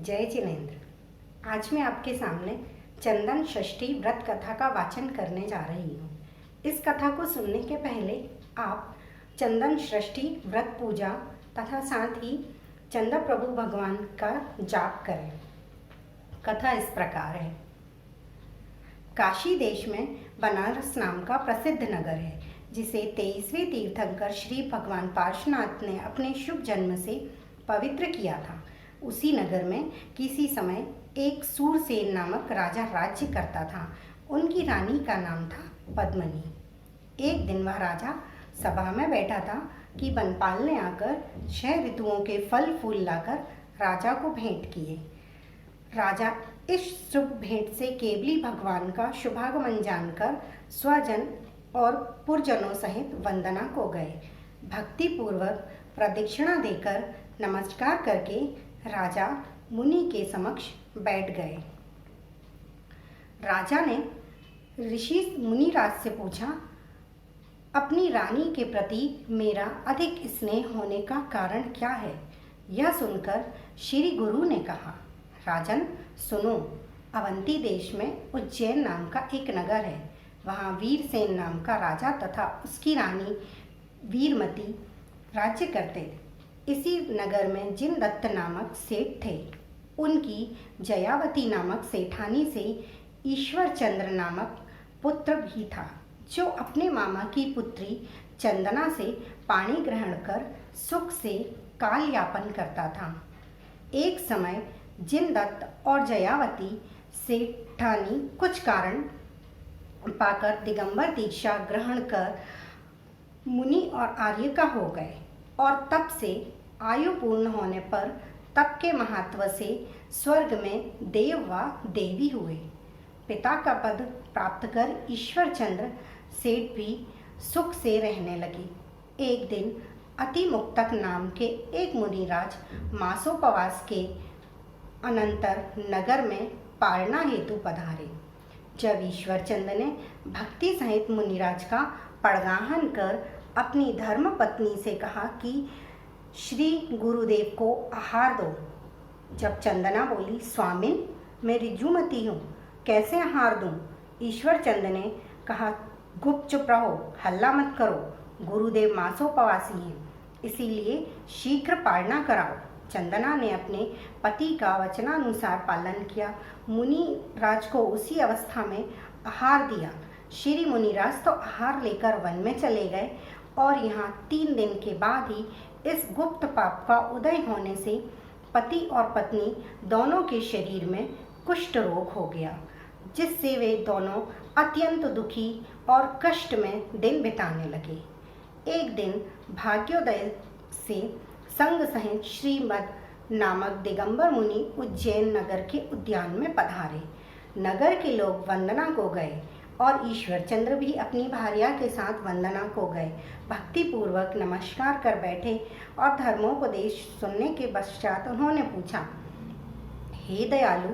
जय जिनेन्द्र। आज मैं आपके सामने चंदन षष्ठी व्रत कथा का वाचन करने जा रही हूँ। इस कथा को सुनने के पहले आप चंदन षष्ठी व्रत पूजा तथा साथ ही चंदा प्रभु भगवान का जाप करें। कथा इस प्रकार है। काशी देश में बनारस नाम का प्रसिद्ध नगर है, जिसे 23वें तीर्थंकर श्री भगवान पार्श्वनाथ ने अपने शुभ जन्म से पवित्र किया था। उसी नगर में किसी समय एक सूरसेन नामक राजा राज्य करता था। उनकी रानी का नाम था पद्मनी। एक दिन वह राजा सभा में बैठा था कि वनपाल ने आकर 6 ऋतुओं के फल फूल लाकर राजा को भेंट किए। राजा इस शुभ भेंट से केवली भगवान का शुभागमन जानकर स्वजन और पुरजनों सहित वंदना को गए। भक्ति पूर्वक प्रदक्षिणा देकर नमस्कार करके राजा मुनि के समक्ष बैठ गए। राजा ने ऋषि मुनिराज से पूछा, अपनी रानी के प्रति मेरा अधिक स्नेह होने का कारण क्या है? यह सुनकर श्री गुरु ने कहा, राजन सुनो, अवंती देश में उज्जैन नाम का एक नगर है। वहाँ वीरसेन नाम का राजा तथा उसकी रानी वीरमती राज्य करते थे। इसी नगर में जिनदत्त नामक सेठ थे। उनकी जयावती नामक सेठानी से ईश्वर चंद्र नामक पुत्र भी था, जो अपने मामा की पुत्री चंदना से पाणी ग्रहण कर सुख से काल यापन करता था। एक समय जिनदत्त और जयावती सेठानी कुछ कारण पाकर दिगंबर दीक्षा ग्रहण कर मुनि और आर्य का हो गए और तब से आयु पूर्ण होने पर तप के महत्व से स्वर्ग में देव व देवी हुए। पिता का पद प्राप्त कर ईश्वर चंद्र सेठ भी सुख से रहने लगे। एक दिन अति मुक्तक नाम के एक मुनिराज मासोपवास के अनंतर नगर में पालना हेतु पधारे। जब ईश्वर चंद्र ने भक्ति सहित मुनिराज का पड़गाहन कर अपनी धर्म पत्नी से कहा कि श्री गुरुदेव को आहार दो। जब चंदना बोली, स्वामिन मैं ऋजुमती हूँ, कैसे आहार दूँ? ईश्वर चंद्र ने कहा, गुप्त चुप रहो, हल्ला मत करो, गुरुदेव मासोपवासी हैं, इसीलिए शीघ्र पालना कराओ। चंदना ने अपने पति का वचनानुसार पालन किया। मुनि राज को उसी अवस्था में आहार दिया। श्री मुनिराज तो आहार लेकर वन में चले गए और यहाँ 3 दिन के बाद ही इस गुप्त पाप का उदय होने से पति और पत्नी दोनों के शरीर में कुष्ठ रोग हो गया, जिससे वे दोनों अत्यंत दुखी और कष्ट में दिन बिताने लगे। एक दिन भाग्योदय से संग सहित श्रीमद नामक दिगंबर मुनि उज्जैन नगर के उद्यान में पधारे। नगर के लोग वंदना को गए और ईश्वर चंद्र भी अपनी भार्या के साथ वंदना को गए। भक्ति पूर्वक नमस्कार कर बैठे और धर्मोपदेश सुनने के पश्चात उन्होंने पूछा, हे दयालु,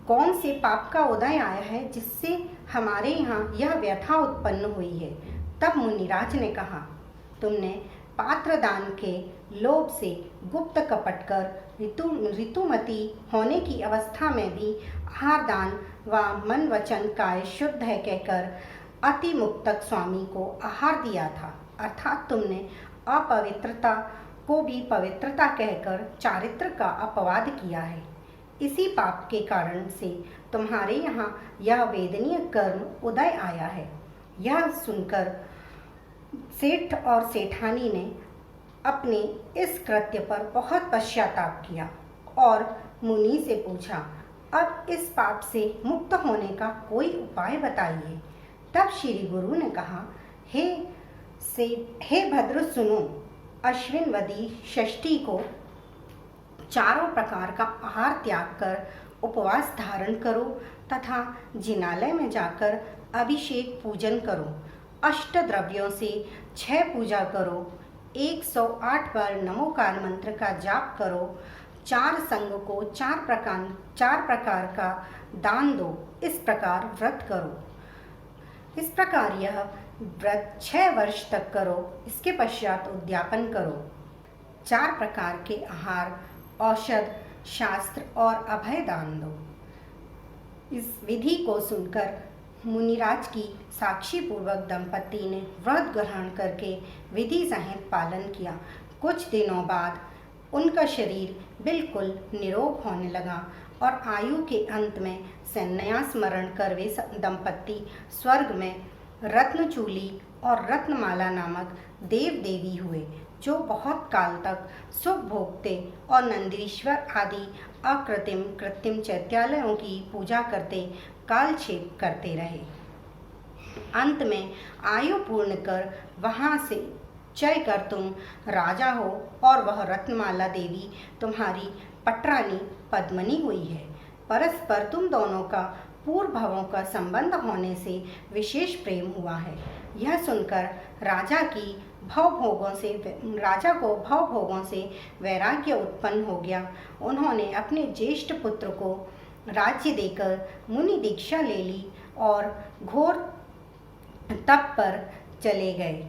कौन से पाप का उदय आया है जिससे हमारे यहाँ यह व्यथा उत्पन्न हुई है? तब मुनिराज ने कहा, तुमने पात्रदान के लोभ से गुप्त कपट कर ऋतुमती होने की अवस्था में भी आहार दान व मन वचन काय शुद्ध है कहकर अति मुक्तक स्वामी को आहार दिया था। अर्थात तुमने अपवित्रता को भी पवित्रता कहकर चारित्र का अपवाद किया है। इसी पाप के कारण से तुम्हारे यहाँ यह वेदनीय कर्म उदय आया है। यह सुनकर सेठ और सेठानी ने अपने इस कृत्य पर बहुत पश्चाताप किया और मुनि से पूछा, अब इस पाप से मुक्त होने का कोई उपाय बताइए। तब श्री गुरु ने कहा, हे भद्र सुनो, अश्विनवदी षष्ठी को चारों प्रकार का आहार त्याग कर उपवास धारण करो तथा जिनालय में जाकर अभिषेक पूजन करो। अष्टद्रव्यों से 6 पूजा करो। 108 बार नमोकार मंत्र का जाप करो। 4 संग को 4 प्रकार का दान दो। इस प्रकार व्रत करो। इस प्रकार यह व्रत 6 वर्ष तक करो। इसके पश्चात उद्यापन करो। 4 प्रकार के आहार, औषध शास्त्र और अभय दान दो। इस विधि को सुनकर मुनिराज की साक्षी पूर्वक दंपति ने व्रत ग्रहण करके विधि सहित पालन किया। कुछ दिनों बाद उनका शरीर बिल्कुल निरोग होने लगा और आयु के अंत में संन्यास स्मरण कर वे दंपति स्वर्ग में रत्नचूली और रत्नमाला नामक देव देवी हुए, जो बहुत काल तक सुख भोगते और नंदीश्वर आदि अकृत्रिम कृत्रिम चैत्यालयों की पूजा करते कालक्षेप करते रहे। अंत में आयु पूर्ण कर वहाँ से चय कर तुम राजा हो और वह रत्नमाला देवी तुम्हारी पटरानी पद्मनी हुई है। परस्पर तुम दोनों का पूर्व भावों का संबंध होने से विशेष प्रेम हुआ है। यह सुनकर राजा को भवभोगों से वैराग्य उत्पन्न हो गया। उन्होंने अपने ज्येष्ठ पुत्र को राज्य देकर मुनि दीक्षा ले ली और घोर तप पर चले गए।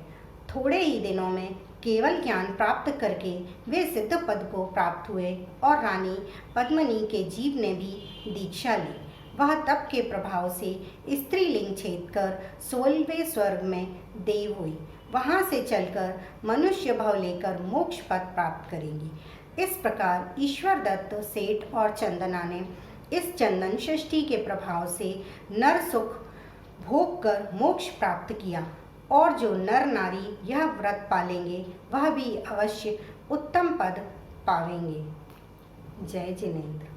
थोड़े ही दिनों में केवल ज्ञान प्राप्त करके वे सिद्ध पद को प्राप्त हुए और रानी पद्मिनी के जीव ने भी दीक्षा ली। वह तप के प्रभाव से स्त्रीलिंग छेद कर 16वें स्वर्ग में देव हुई। वहाँ से चलकर मनुष्य भाव लेकर मोक्ष पद प्राप्त करेंगी। इस प्रकार ईश्वर दत्त सेठ और चंदना ने इस चंदन षष्ठी के प्रभाव से नर सुख भोग कर मोक्ष प्राप्त किया, और जो नर नारी यह व्रत पालेंगे वह भी अवश्य उत्तम पद पावेंगे। जय जिनेंद्र।